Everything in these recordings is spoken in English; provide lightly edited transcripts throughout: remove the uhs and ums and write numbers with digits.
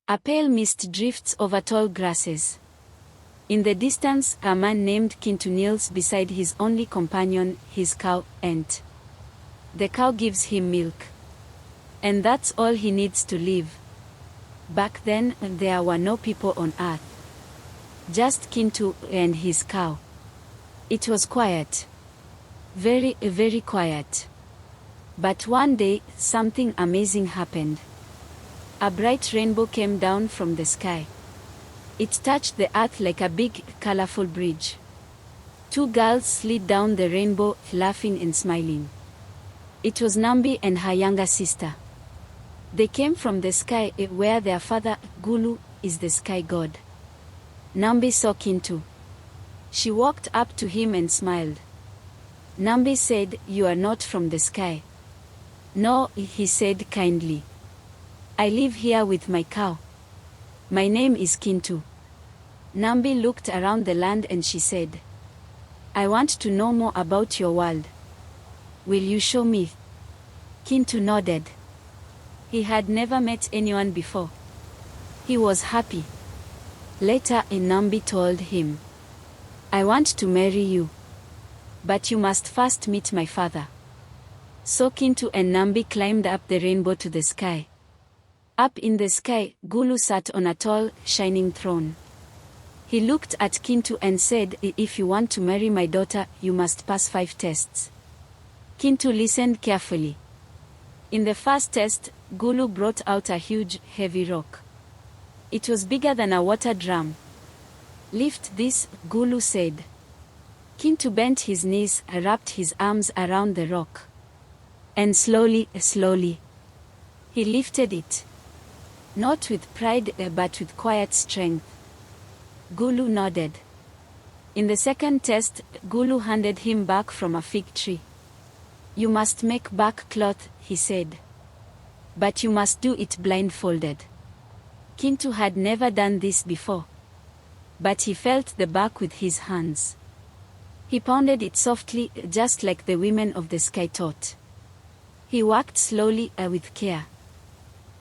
A pale mist drifts over tall grasses. In the distance, a man named Kintu kneels beside his only companion, his cow, Ent. The cow gives him milk. And that's all he needs to live. Back then, there were no people on earth. Just Kintu and his cow. It was quiet. Very, very quiet. But one day, something amazing happened. A bright rainbow came down from the sky. It touched the earth like a big, colorful bridge. Two girls slid down the rainbow, laughing and smiling. It was Nambi and her younger sister. They came from the sky where their father, Ggulu, is the sky god. Nambi saw Kintu. She walked up to him and smiled. Nambi said, "You are not from the sky." "No," he said kindly. "I live here with my cow. My name is Kintu." Nambi looked around the land and she said, "I want to know more about your world. Will you show me?" Kintu nodded. He had never met anyone before. He was happy. Later, Nambi told him, "I want to marry you. But you must first meet my father." So Kintu and Nambi climbed up the rainbow to the sky. Up in the sky, Ggulu sat on a tall, shining throne. He looked at Kintu and said, "If you want to marry my daughter, you must pass 5 tests." Kintu listened carefully. In the first test, Ggulu brought out a huge, heavy rock. It was bigger than a water drum. "Lift this," Ggulu said. Kintu bent his knees, wrapped his arms around the rock. And slowly, slowly, he lifted it. Not with pride, but with quiet strength. Ggulu nodded. In the second test, Ggulu handed him bark from a fig tree. "You must make bark cloth," he said. "But you must do it blindfolded." Kintu had never done this before. But he felt the bark with his hands. He pounded it softly, just like the women of the sky taught. He worked slowly, with care.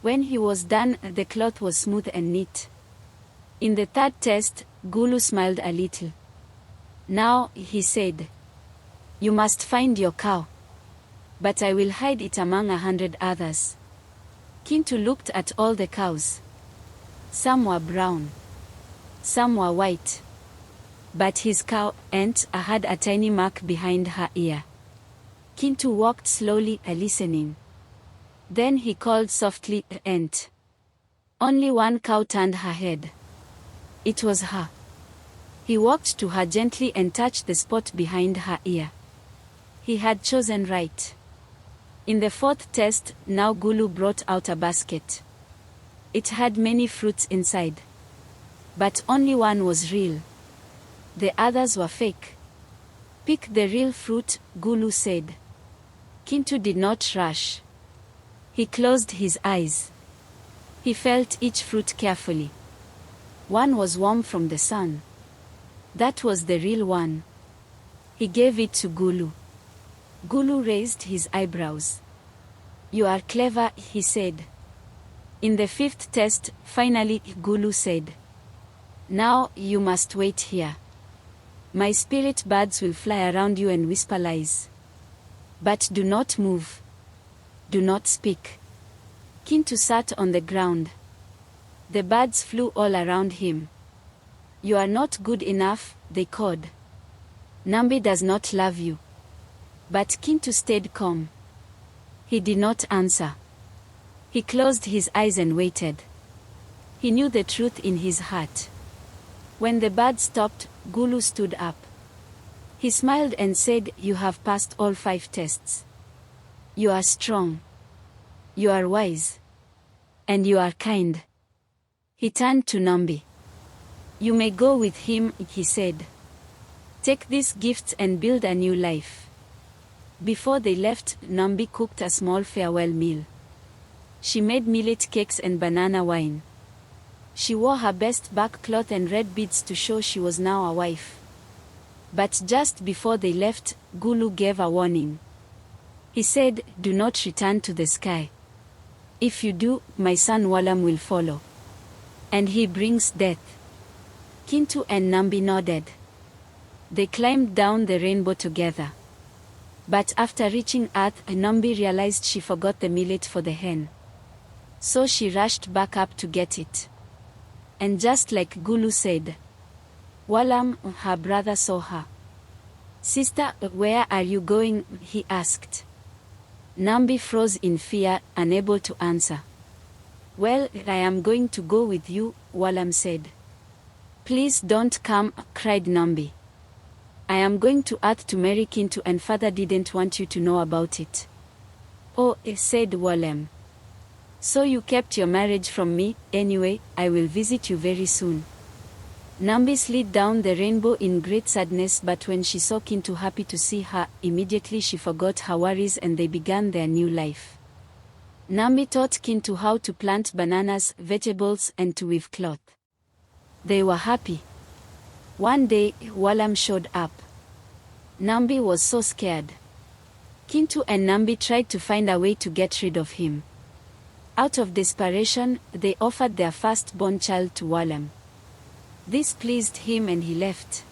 When he was done, the cloth was smooth and neat. In the third test, Ggulu smiled a little. "Now," he said, "you must find your cow. But I will hide it among 100 others." Kintu looked at all the cows. Some were brown. Some were white. But his cow, Ent, had a tiny mark behind her ear. Kintu walked slowly, listening. Then he called softly, "Ent." Only one cow turned her head. It was her. He walked to her gently and touched the spot behind her ear. He had chosen right. In the fourth test, now Ggulu brought out a basket. It had many fruits inside. But only one was real. The others were fake. "Pick the real fruit," Ggulu said. Kintu did not rush. He closed his eyes. He felt each fruit carefully. One was warm from the sun. That was the real one. He gave it to Ggulu. Ggulu raised his eyebrows. "You are clever," he said. In the fifth test, finally, Ggulu said, "Now, you must wait here. My spirit birds will fly around you and whisper lies. But do not move. Do not speak." Kintu sat on the ground. The birds flew all around him. "You are not good enough," they cawed. "Nambi does not love you." But Kintu stayed calm. He did not answer. He closed his eyes and waited. He knew the truth in his heart. When the birds stopped, Ggulu stood up. He smiled and said, "You have passed all 5 tests. You are strong. You are wise. And you are kind." He turned to Nambi. "You may go with him," he said. "Take these gifts and build a new life." Before they left, Nambi cooked a small farewell meal. She made millet cakes and banana wine. She wore her best bark cloth and red beads to show she was now a wife. But just before they left, Ggulu gave a warning. He said, "Do not return to the sky. If you do, my son Walum will follow." And he brings death. Kintu and Nambi nodded. They climbed down the rainbow together. But after reaching Earth, Nambi realized she forgot the millet for the hen. So she rushed back up to get it. And just like Ggulu said, Walam, her brother, saw her. "Sister, where are you going?" he asked. Nambi froze in fear, unable to answer. "Well, I am going to go with you," Walam said. "Please don't come," cried Nambi. "I am going to Earth to marry Kintu and father didn't want you to know about it." "Oh," said Walam. "So you kept your marriage from me. Anyway, I will visit you very soon." Nambi slid down the rainbow in great sadness, but when she saw Kintu happy to see her, immediately she forgot her worries and they began their new life. Nambi taught Kintu how to plant bananas, vegetables, and to weave cloth. They were happy. One day, Walam showed up. Nambi was so scared. Kintu and Nambi tried to find a way to get rid of him. Out of desperation, they offered their firstborn child to Walam. This pleased him and he left.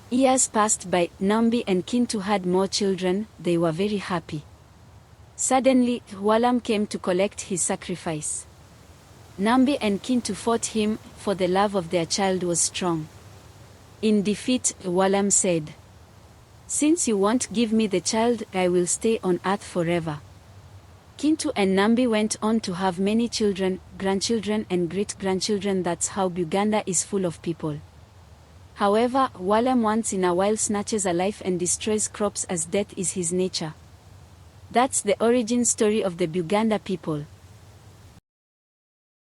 Years passed by. Nambi and Kintu had more children. They were very happy. Suddenly, Walam came to collect his sacrifice. Nambi and Kintu fought him, for the love of their child was strong. In defeat, Walam said, "Since you won't give me the child, I will stay on Earth forever." Kintu and Nambi went on to have many children, grandchildren and great-grandchildren. That's how Buganda is full of people. However, Walam once in a while snatches a life and destroys crops as death is his nature. That's the origin story of the Buganda people.